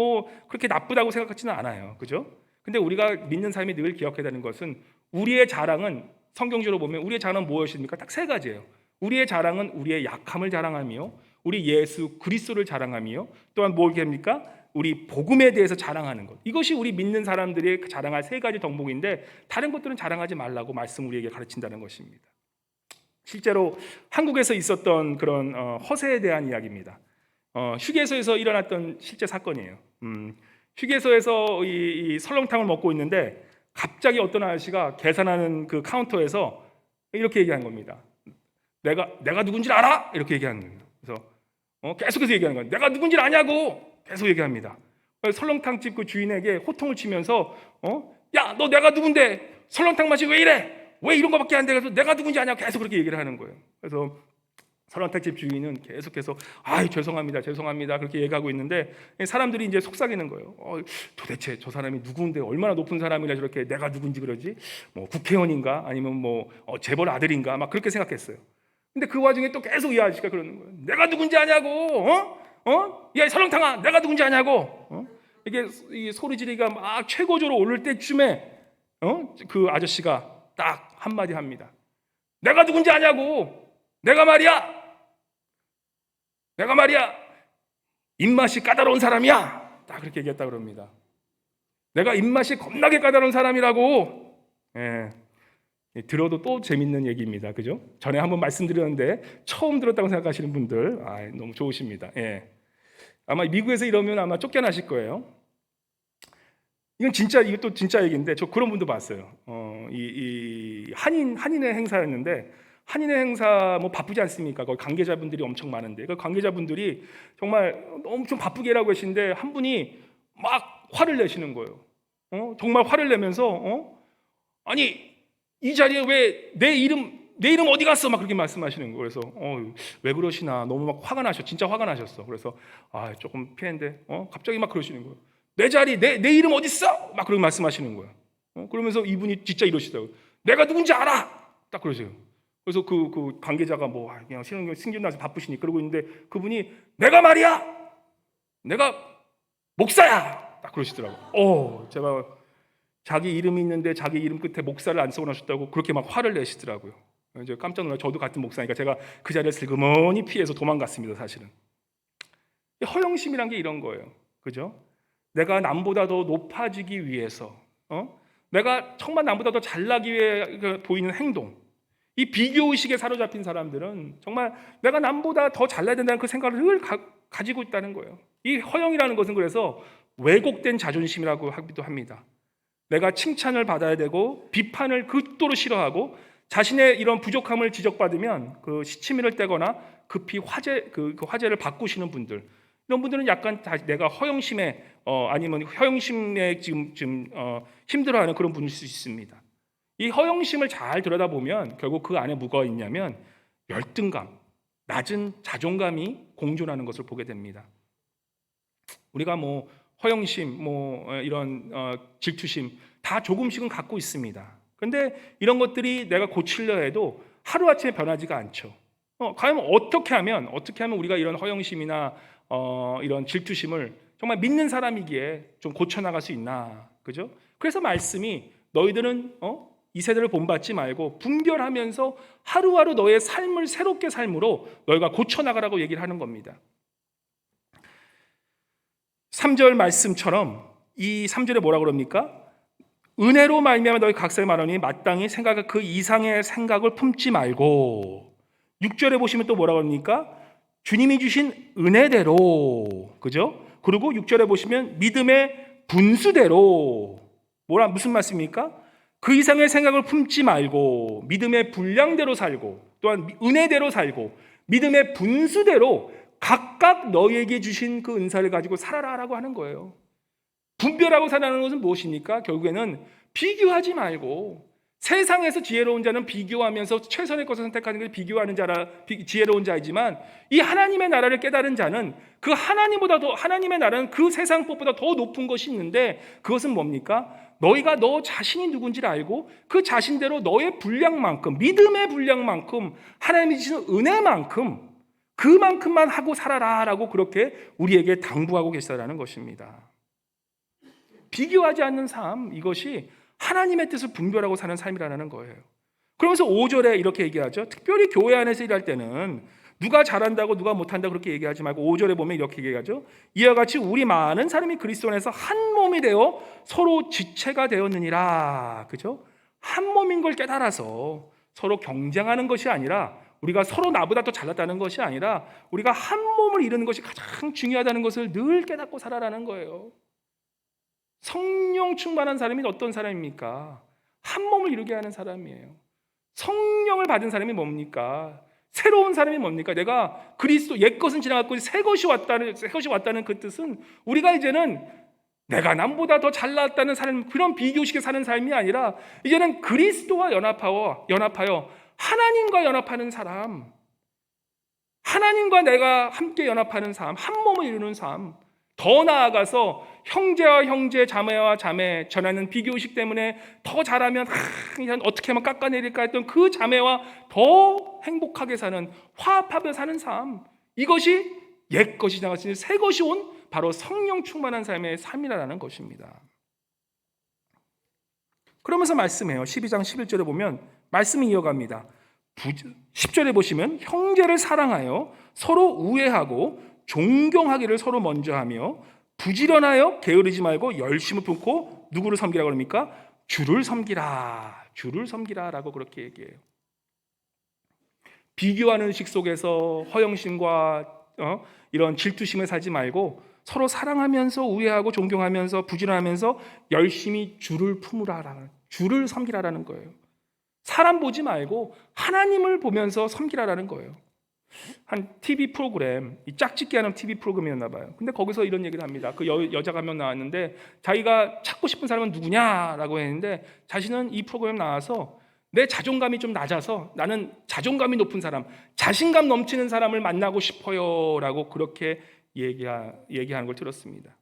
Speaker 1: 그렇게 나쁘다고 생각하지는 않아요, 그죠? 근데 우리가 믿는 삶이 늘 기억해야 되는 것은 우리의 자랑은 성경적으로 보면 우리의 자랑은 무엇입니까? 딱 세 가지예요. 우리의 자랑은 우리의 약함을 자랑하며 우리 예수 그리스도를 자랑하며 또한 뭘입니까? 우리 복음에 대해서 자랑하는 것. 이것이 우리 믿는 사람들이 자랑할 세 가지 덕목인데 다른 것들은 자랑하지 말라고 말씀 우리에게 가르친다는 것입니다. 실제로 한국에서 있었던 그런 허세에 대한 이야기입니다. 휴게소에서 일어났던 실제 사건이에요. 휴게소에서 이 설렁탕을 먹고 있는데 갑자기 어떤 아저씨가 계산하는 그 카운터에서 이렇게 얘기한 겁니다. 내가 누군지 알아? 이렇게 얘기하는 거예요. 그래서 계속해서 얘기하는 거예요. 내가 누군지 아냐고 계속 얘기합니다. 설렁탕집 그 주인에게 호통을 치면서 야, 너 내가 누군데 설렁탕 맛이 왜 이래? 왜 이런 거밖에 안 돼? 그래서 내가 누군지 아냐고 계속 그렇게 얘기를 하는 거예요. 그래서 설렁탕집 주인은 계속해서 죄송합니다 그렇게 얘기하고 있는데 사람들이 이제 속삭이는 거예요. 도대체 저 사람이 누군데 얼마나 높은 사람이라 저렇게 내가 누군지 그러지? 국회의원인가 아니면 재벌 아들인가 막 그렇게 생각했어요. 근데 그 와중에 또 계속 이 아저씨가 그러는 거예요. 내가 누군지 아냐고? 야, 이 설렁탕아, 내가 누군지 아냐고? 이게 이 소리 지르기가 막 최고조로 오를 때쯤에 그 아저씨가 딱 한마디 합니다. 내가 누군지 아냐고? 내가 말이야 입맛이 까다로운 사람이야. 딱 그렇게 얘기했다고 그럽니다. 내가 입맛이 겁나게 까다로운 사람이라고. 예. 들어도 또 재밌는 얘기입니다. 그죠? 전에 한번 말씀드렸는데 처음 들었다고 생각하시는 분들 너무 좋으십니다. 예. 아마 미국에서 이러면 아마 쫓겨나실 거예요. 이것도 진짜 얘기인데 저 그런 분도 봤어요. 이 한인의 행사였는데 한인의 행사 바쁘지 않습니까? 거기 관계자분들이 엄청 많은데 그 관계자분들이 정말 엄청 바쁘게 일하고 계신데 한 분이 막 화를 내시는 거예요. 정말 화를 내면서 아니 이 자리에 왜 내 이름 어디 갔어? 막 그렇게 말씀하시는 거예요. 그래서 왜 그러시나 너무 막 화가 나셨어. 진짜 화가 나셨어. 그래서 조금 피했는데 갑자기 막 그러시는 거예요. 내 자리 내 이름 어디 있어? 막 그렇게 말씀하시는 거예요. 그러면서 이분이 진짜 이러시더라고요. 내가 누군지 알아. 딱 그러세요. 그래서 그 관계자가 그냥 신경 나서 바쁘시니 그러고 있는데 그분이 내가 말이야. 내가 목사야. 딱 그러시더라고요. 제가 자기 이름이 있는데 자기 이름 끝에 목사를 안 써놓으셨다고 그렇게 막 화를 내시더라고요. 이제 깜짝 놀라. 저도 같은 목사니까 제가 그 자리를 슬그머니 피해서 도망갔습니다. 사실은 허영심이란 게 이런 거예요. 그죠? 내가 남보다 더 높아지기 위해서 내가 정말 남보다 더 잘나기 위해 보이는 행동, 이 비교의식에 사로잡힌 사람들은 정말 내가 남보다 더 잘나야 된다는 그 생각을 늘 가지고 있다는 거예요. 이 허영이라는 것은 그래서 왜곡된 자존심이라고 하기도 합니다. 내가 칭찬을 받아야 되고 비판을 극도로 싫어하고 자신의 이런 부족함을 지적받으면 그 시치미를 떼거나 급히 그 화제를 바꾸시는 분들, 이런 분들은 약간 내가 허영심에 아니면 허영심에 지금 힘들어하는 그런 분일 수 있습니다. 이 허영심을 잘 들여다보면 결국 그 안에 뭐가 있냐면 열등감, 낮은 자존감이 공존하는 것을 보게 됩니다. 우리가 허영심, 이런 질투심 다 조금씩은 갖고 있습니다. 그런데 이런 것들이 내가 고치려 해도 하루아침에 변하지가 않죠. 과연 어떻게 하면 우리가 이런 허영심이나 이런 질투심을 정말 믿는 사람이기에 좀 고쳐나갈 수 있나, 그죠? 그래서 말씀이 너희들은 이 세대를 본받지 말고 분별하면서 하루하루 너의 삶을 새롭게 삶으로 너희가 고쳐나가라고 얘기를 하는 겁니다. 3절 말씀처럼 이 3절에 뭐라 그럽니까? 은혜로 말미암아 너희 각사의 말하니 마땅히 생각을 그 이상의 생각을 품지 말고, 6절에 보시면 또 뭐라 그럽니까? 주님이 주신 은혜대로, 그죠? 그리고 6절에 보시면 믿음의 분수대로, 무슨 말씀입니까? 그 이상의 생각을 품지 말고 믿음의 분량대로 살고, 또한 은혜대로 살고 믿음의 분수대로 각각 너희에게 주신 그 은사를 가지고 살아라라고 하는 거예요. 분별하고 살아가는 것은 무엇입니까? 결국에는 비교하지 말고, 세상에서 지혜로운 자는 비교하면서 최선의 것을 선택하는 것이 비교하는 자라 지혜로운 자이지만, 이 하나님의 나라를 깨달은 자는 그 하나님보다 더, 하나님의 나라는 그 세상 법보다 더 높은 것이 있는데, 그것은 뭡니까? 너희가 너 자신이 누군지를 알고 그 자신대로 너의 분량만큼, 믿음의 분량만큼, 하나님이 주시는 은혜만큼 그만큼만 하고 살아라라고 그렇게 우리에게 당부하고 계시다는 것입니다. 비교하지 않는 삶, 이것이 하나님의 뜻을 분별하고 사는 삶이라는 거예요. 그러면서 5절에 이렇게 얘기하죠. 특별히 교회 안에서 일할 때는 누가 잘한다고 누가 못한다고 그렇게 얘기하지 말고 5절에 보면 이렇게 얘기하죠. 이와 같이 우리 많은 사람이 그리스도 안에서 한 몸이 되어 서로 지체가 되었느니라. 그죠? 한 몸인 걸 깨달아서 서로 경쟁하는 것이 아니라, 우리가 서로 나보다 더 잘났다는 것이 아니라 우리가 한 몸을 이루는 것이 가장 중요하다는 것을 늘 깨닫고 살아라는 거예요. 성령 충만한 사람이 어떤 사람입니까? 한 몸을 이루게 하는 사람이에요. 성령을 받은 사람이 뭡니까? 새로운 사람이 뭡니까? 내가 그리스도 옛것은 지나갔고 새 것이 왔다는 그 뜻은, 우리가 이제는 내가 남보다 더 잘났다는 삶, 그런 비교식에 사는 삶이 아니라 이제는 그리스도와 연합하여 하나님과 연합하는 사람, 하나님과 내가 함께 연합하는 삶, 한 몸을 이루는 삶, 더 나아가서 형제와 형제, 자매와 자매 전하는 비교의식 때문에 더 잘하면 어떻게 하면 깎아내릴까 했던 그 자매와 더 행복하게 사는, 화합하며 사는 삶, 이것이 옛것이 지나갔으니 새 것이 온 바로 성령 충만한 삶의 삶이라는 것입니다. 그러면서 말씀해요. 12장 11절에 보면 말씀이 이어갑니다. 10절에 보시면 형제를 사랑하여 서로 우애하고 존경하기를 서로 먼저 하며 부지런하여 게으르지 말고 열심을 품고 누구를 섬기라고 그럽니까? 주를 섬기라. 주를 섬기라라고 그렇게 얘기해요. 비교하는 의식 속에서 허영심과 이런 질투심을 살지 말고 서로 사랑하면서 우애하고 존경하면서 부지런하면서 열심히 주를 품으라. 주를 섬기라라는 거예요. 사람 보지 말고 하나님을 보면서 섬기라라는 거예요. 한 TV 프로그램, 이 짝짓기 하는 TV 프로그램이었나 봐요. 근데 거기서 이런 얘기를 합니다. 그 여자가 한 명 나왔는데 자기가 찾고 싶은 사람은 누구냐라고 했는데, 자신은 이 프로그램 나와서 내 자존감이 좀 낮아서 나는 자존감이 높은 사람, 자신감 넘치는 사람을 만나고 싶어요라고 그렇게 얘기하는 걸 들었습니다.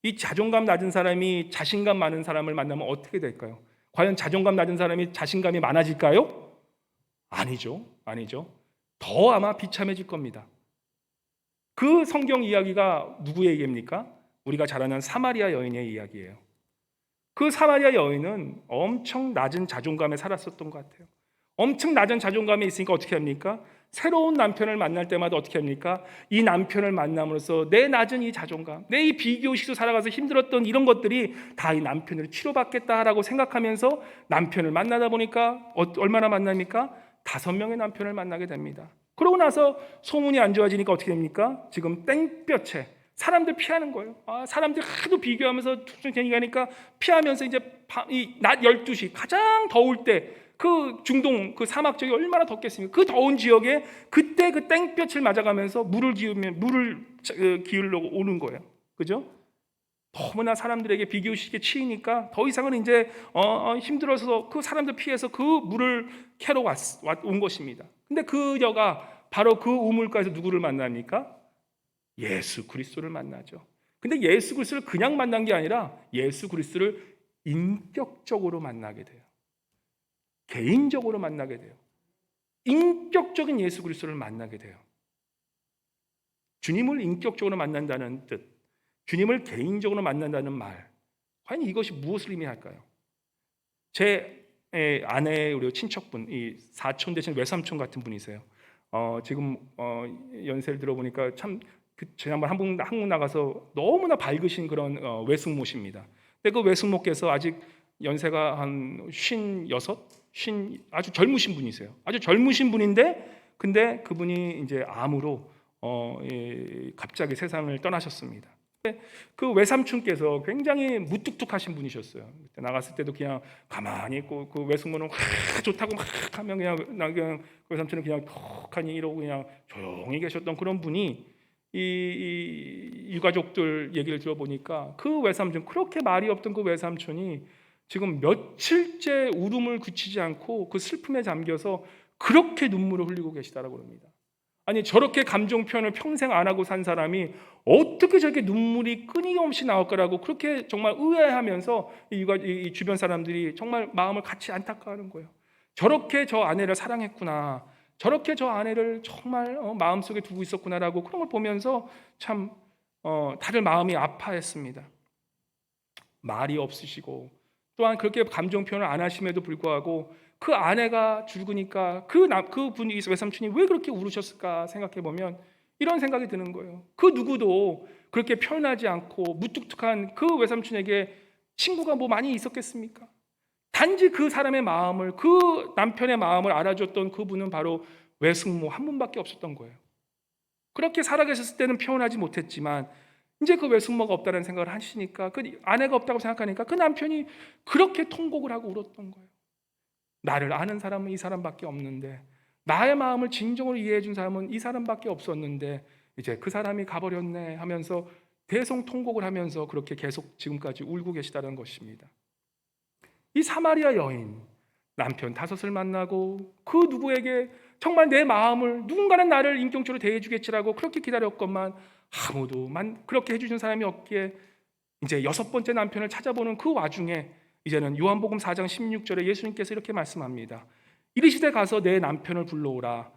Speaker 1: 이 자존감 낮은 사람이 자신감 많은 사람을 만나면 어떻게 될까요? 과연 자존감 낮은 사람이 자신감이 많아질까요? 아니죠. 더 아마 비참해질 겁니다. 그 성경 이야기가 누구의 얘기입니까? 우리가 잘 아는 사마리아 여인의 이야기예요. 그 사마리아 여인은 엄청 낮은 자존감에 살았었던 것 같아요. 엄청 낮은 자존감에 있으니까 어떻게 합니까? 새로운 남편을 만날 때마다 어떻게 합니까? 이 남편을 만남으로써 내 낮은 이 자존감, 내 이 비교의식도 살아가서 힘들었던 이런 것들이 다 이 남편을 치료받겠다라고 생각하면서 남편을 만나다 보니까 얼마나 만납니까? 5명의 남편을 만나게 됩니다. 그러고 나서 소문이 안 좋아지니까 어떻게 됩니까? 지금 땡볕에 사람들 피하는 거예요. 사람들 하도 비교하면서 툭툭 가니까 피하면서 이제 낮 12시 가장 더울 때 그 중동 그 사막 지역이 얼마나 덥겠습니까? 그 더운 지역에 그때 그 땡볕을 맞아가면서 물을 기울려고 오는 거예요. 그죠? 너무나 사람들에게 비교의식에 치이니까 더 이상은 이제 힘들어서 그 사람들 피해서 그 물을 캐러 온 것입니다. 근데 그 여가 바로 그 우물가에서 누구를 만납니까? 예수 그리스도를 만나죠. 근데 예수 그리스도를 그냥 만난 게 아니라 예수 그리스도를 인격적으로 만나게 돼요. 개인적으로 만나게 돼요. 인격적인 예수 그리스도를 만나게 돼요. 주님을 인격적으로 만난다는 뜻, 주님을 개인적으로 만난다는 말, 과연 이것이 무엇을 의미할까요? 제 아내의 우리 친척분, 이 사촌 대신 외삼촌 같은 분이세요. 지금 연세를 들어보니까 참 지난번 한국 나가서 너무나 밝으신 그런 외숙모십니다. 근데 그 외숙모께서 아직 연세가 한 56, 아주 젊으신 분이세요. 아주 젊으신 분인데, 근데 그분이 이제 암으로 갑자기 세상을 떠나셨습니다. 그 외삼촌께서 굉장히 무뚝뚝하신 분이셨어요. 그때 나갔을 때도 그냥 가만히 있고, 그 외숙모는 좋다고 막 하면 그냥 그 외삼촌은 그냥 턱하니 이러고 그냥 조용히 계셨던 그런 분이 이 유가족들 얘기를 들어보니까 그 외삼촌, 그렇게 말이 없던 그 외삼촌이 지금 며칠째 울음을 그치지 않고 그 슬픔에 잠겨서 그렇게 눈물을 흘리고 계시다라고 합니다. 아니, 저렇게 감정 표현을 평생 안 하고 산 사람이 어떻게 저렇게 눈물이 끊임없이 나올 거라고 그렇게 정말 의아해하면서 이 주변 사람들이 정말 마음을 같이 안타까워하는 거예요. 저렇게 저 아내를 사랑했구나, 저렇게 저 아내를 정말 마음속에 두고 있었구나라고 그런 걸 보면서 참 다들 마음이 아파했습니다. 말이 없으시고 또한 그렇게 감정 표현을 안 하심에도 불구하고 그 아내가 죽으니까 그 분이 외삼촌이 왜 그렇게 울으셨을까 생각해 보면 이런 생각이 드는 거예요. 그 누구도 그렇게 표현하지 않고 무뚝뚝한 그 외삼촌에게 친구가 뭐 많이 있었겠습니까? 단지 그 사람의 마음을, 그 남편의 마음을 알아줬던 그분은 바로 외숙모 한 분밖에 없었던 거예요. 그렇게 살아계셨을 때는 표현하지 못했지만 이제 그 외숙모가 없다는 생각을 하시니까, 그 아내가 없다고 생각하니까 그 남편이 그렇게 통곡을 하고 울었던 거예요. 나를 아는 사람은 이 사람밖에 없는데, 나의 마음을 진정으로 이해해 준 사람은 이 사람밖에 없었는데 이제 그 사람이 가버렸네 하면서 대성통곡을 하면서 그렇게 계속 지금까지 울고 계시다는 것입니다. 이 사마리아 여인, 남편 5을 만나고 그 누구에게 정말 내 마음을, 누군가는 나를 인격적으로 대해주겠지라고 그렇게 기다렸건만 아무도 그렇게 해주신 사람이 없기에 이제 6번째 남편을 찾아보는 그 와중에 이제는 요한복음 4장 16절에 예수님께서 이렇게 말씀합니다. 이르시되 가서 내 남편을 불러오라.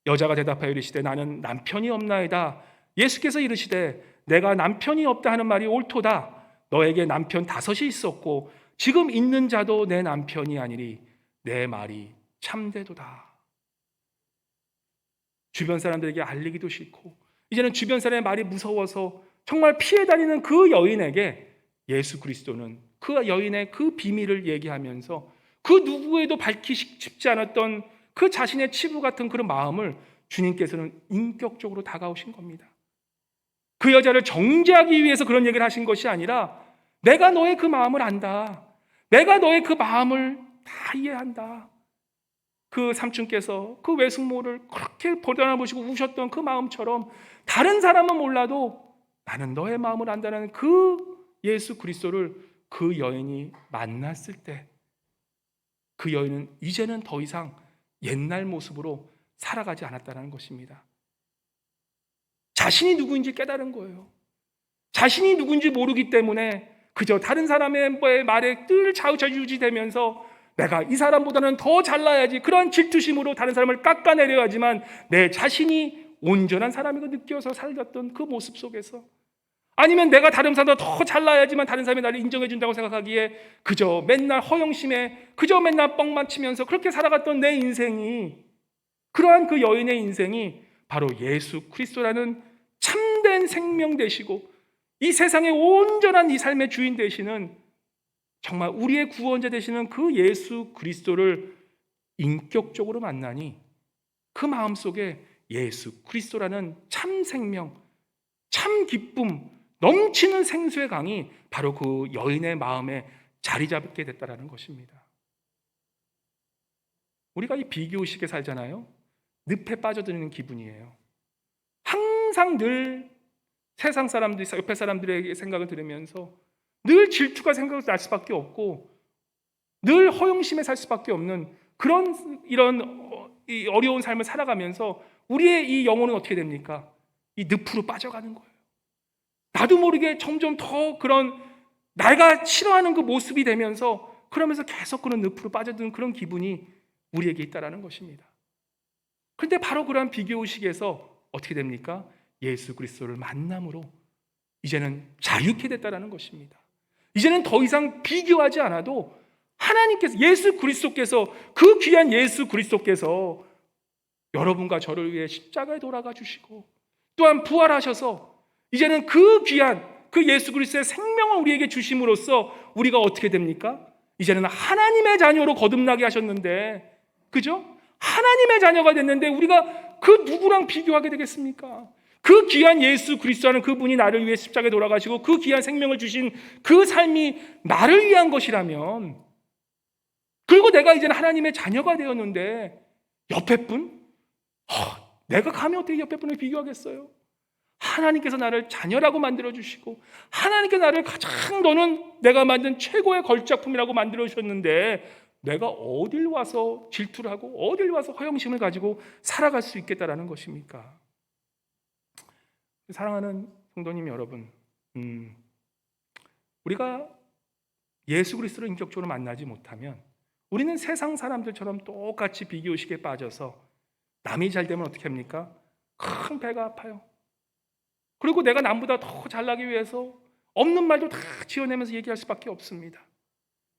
Speaker 1: 여자가 대답하여 이르시되 나는 남편이 없나이다. 예수께서 이르시되 내가 남편이 없다 하는 말이 옳도다. 너에게 남편 5이 있었고 지금 있는 자도 내 남편이 아니리 내 말이 참되도다. 주변 사람들에게 알리기도 싫고 이제는 주변 사람의 말이 무서워서 정말 피해 다니는 그 여인에게 예수 그리스도는 그 여인의 그 비밀을 얘기하면서 그 누구에도 밝히기 쉽지 않았던 그 자신의 치부 같은 그런 마음을 주님께서는 인격적으로 다가오신 겁니다. 그 여자를 정죄하기 위해서 그런 얘기를 하신 것이 아니라 내가 너의 그 마음을 안다. 내가 너의 그 마음을 다 이해한다. 그 삼촌께서 그 외숙모를 그렇게 보다보시고 우셨던 그 마음처럼 다른 사람은 몰라도 나는 너의 마음을 안다는 그 예수 그리스도를 그 여인이 만났을 때 그 여인은 이제는 더 이상 옛날 모습으로 살아가지 않았다는 것입니다. 자신이 누구인지 깨달은 거예요. 자신이 누구인지 모르기 때문에 그저 다른 사람의 말에 늘 좌우지우지되면서 내가 이 사람보다는 더 잘나야지, 그런 질투심으로 다른 사람을 깎아내려야지만 내 자신이 온전한 사람이고 느껴서 살았던 그 모습 속에서, 아니면 내가 다른 사람보다 더 잘나야지만 다른 사람이 나를 인정해준다고 생각하기에 그저 맨날 허영심에 그저 맨날 뻥만 치면서 그렇게 살아갔던 내 인생이, 그러한 그 여인의 인생이 바로 예수 그리스도라는 참된 생명 되시고 이 세상의 온전한 이 삶의 주인 되시는 정말 우리의 구원자 되시는 그 예수 그리스도를 인격적으로 만나니 그 마음속에 예수 그리스도라는 참 생명, 참 기쁨, 넘치는 생수의 강이 바로 그 여인의 마음에 자리 잡게 됐다는 것입니다. 우리가 이 비교의식에 살잖아요. 늪에 빠져드는 기분이에요. 항상 늘 세상 사람들, 옆에 사람들의 생각을 들으면서 늘 질투가 생각이 날 수밖에 없고 늘 허영심에 살 수밖에 없는 이런 어려운 삶을 살아가면서 우리의 이 영혼은 어떻게 됩니까? 이 늪으로 빠져가는 거예요. 나도 모르게 점점 더 그런 내가 싫어하는 그 모습이 되면서 그러면서 계속 그런 늪으로 빠져드는 그런 기분이 우리에게 있다는 것입니다. 그런데 바로 그러한 비교의식에서 어떻게 됩니까? 예수 그리스도를 만남으로 이제는 자유케 됐다는 것입니다. 이제는 더 이상 비교하지 않아도 하나님께서, 예수 그리스도께서, 그 귀한 예수 그리스도께서 여러분과 저를 위해 십자가에 돌아가 주시고 또한 부활하셔서 이제는 그 귀한 그 예수 그리스도의 생명을 우리에게 주심으로써 우리가 어떻게 됩니까? 이제는 하나님의 자녀로 거듭나게 하셨는데, 그죠? 하나님의 자녀가 됐는데 우리가 그 누구랑 비교하게 되겠습니까? 그 귀한 예수 그리스도라는 그분이 나를 위해 십자가에 돌아가시고 그 귀한 생명을 주신 그 삶이 나를 위한 것이라면, 그리고 내가 이제는 하나님의 자녀가 되었는데 옆에 분? 내가 감히 어떻게 옆에 분을 비교하겠어요? 하나님께서 나를 자녀라고 만들어주시고 하나님께서 나를 가장, 너는 내가 만든 최고의 걸작품이라고 만들어주셨는데 내가 어딜 와서 질투를 하고 어딜 와서 허영심을 가지고 살아갈 수 있겠다라는 것입니까? 사랑하는 성도님 여러분, 우리가 예수 그리스도를 인격적으로 만나지 못하면 우리는 세상 사람들처럼 똑같이 비교의식에 빠져서 남이 잘 되면 어떻게 합니까? 큰 배가 아파요. 그리고 내가 남보다 더 잘나기 위해서 없는 말도 다 지어내면서 얘기할 수밖에 없습니다.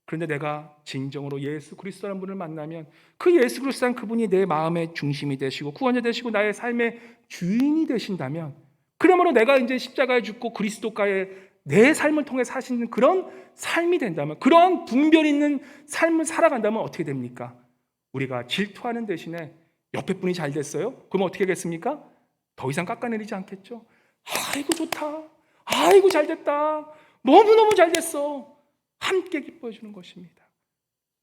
Speaker 1: 그런데 내가 진정으로 예수 그리스도라는 분을 만나면 그 예수 그리스도라는 그분이 내 마음의 중심이 되시고 구원자 되시고 나의 삶의 주인이 되신다면, 그러므로 내가 이제 십자가에 죽고 그리스도가의 내 삶을 통해 사시는 그런 삶이 된다면, 그러한 분별 있는 삶을 살아간다면 어떻게 됩니까? 우리가 질투하는 대신에 옆에 분이 잘 됐어요? 그럼 어떻게 하겠습니까? 더 이상 깎아내리지 않겠죠? 아이고 좋다, 아이고 잘 됐다, 너무너무 잘 됐어, 함께 기뻐해 주는 것입니다.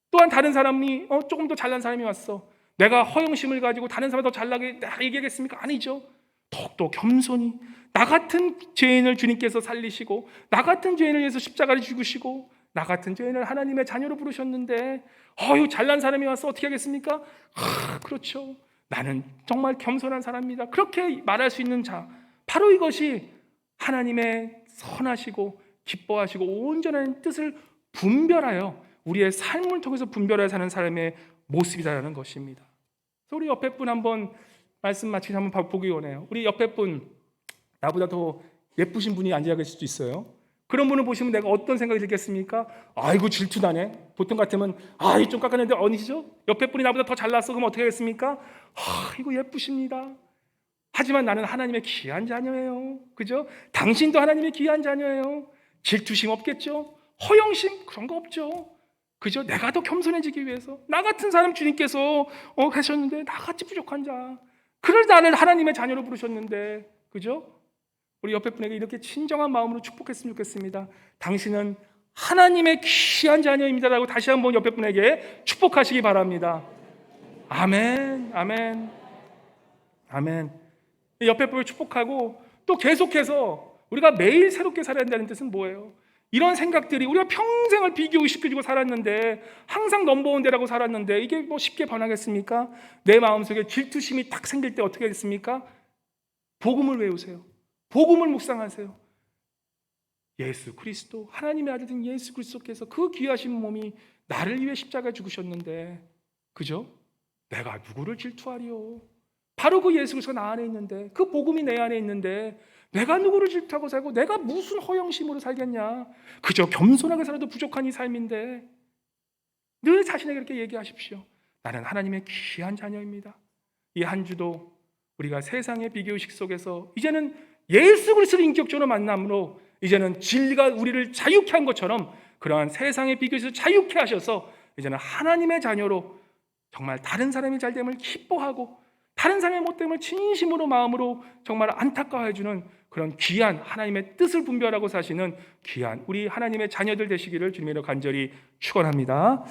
Speaker 1: 또한 다른 사람이 조금 더 잘난 사람이 왔어, 내가 허영심을 가지고 다른 사람이 더 잘나게 얘기하겠습니까? 아니죠. 더욱더 겸손히 나 같은 죄인을 주님께서 살리시고 나 같은 죄인을 위해서 십자가를 죽으시고 나 같은 죄인을 하나님의 자녀로 부르셨는데 잘난 사람이 와서 어떻게 하겠습니까? 그렇죠, 나는 정말 겸손한 사람입니다, 그렇게 말할 수 있는 자, 바로 이것이 하나님의 선하시고 기뻐하시고 온전한 뜻을 분별하여 우리의 삶을 통해서 분별하여 사는 사람의 모습이라는 것입니다. 그래서 우리 옆에 분 한번 말씀 마치기 한번 보기 원해요. 우리 옆에 분, 나보다 더 예쁘신 분이 앉아 계실 수도 있어요. 그런 분을 보시면 내가 어떤 생각이 들겠습니까? 아이고 질투나네. 보통 같으면 좀 깎아내는데 아니죠? 옆에 분이 나보다 더 잘났어. 그럼 어떻게 하겠습니까? 이거 예쁘십니다. 하지만 나는 하나님의 귀한 자녀예요. 그죠? 당신도 하나님의 귀한 자녀예요. 질투심 없겠죠? 허영심 그런 거 없죠. 그죠? 내가 더 겸손해지기 위해서 나 같은 사람 주님께서 하셨는데 나같이 부족한 자, 그를 나를 하나님의 자녀로 부르셨는데, 그죠? 우리 옆에 분에게 이렇게 친정한 마음으로 축복했으면 좋겠습니다. 당신은 하나님의 귀한 자녀입니다라고 다시 한번 옆에 분에게 축복하시기 바랍니다. 아멘, 아멘, 아멘. 옆에 분을 축복하고 또 계속해서 우리가 매일 새롭게 살아야 한다는 뜻은 뭐예요? 이런 생각들이, 우리가 평생을 비교의식해주고 살았는데 항상 넘버원대라고 살았는데 이게 뭐 쉽게 변하겠습니까? 내 마음속에 질투심이 딱 생길 때 어떻게 됐습니까? 복음을 외우세요. 복음을 묵상하세요. 예수 그리스도, 하나님의 아들인 예수 그리스도께서 그 귀하신 몸이 나를 위해 십자가에 죽으셨는데, 그죠? 내가 누구를 질투하리요? 바로 그 예수 그리스도가 나 안에 있는데, 그 복음이 내 안에 있는데 내가 누구를 질투하고 살고 내가 무슨 허영심으로 살겠냐? 그저 겸손하게 살아도 부족한 이 삶인데, 늘 자신에게 이렇게 얘기하십시오. 나는 하나님의 귀한 자녀입니다. 이 한 주도 우리가 세상의 비교의식 속에서 이제는 예수 그리스도를 인격적으로 만남으로 이제는 진리가 우리를 자유케 한 것처럼 그러한 세상의 비교에서 자유케 하셔서 이제는 하나님의 자녀로 정말 다른 사람이 잘됨을 기뻐하고 다른 사람의 못됨을 진심으로 마음으로 정말 안타까워해주는 그런 귀한 하나님의 뜻을 분별하고 사시는 귀한 우리 하나님의 자녀들 되시기를 주님으로 간절히 축원합니다.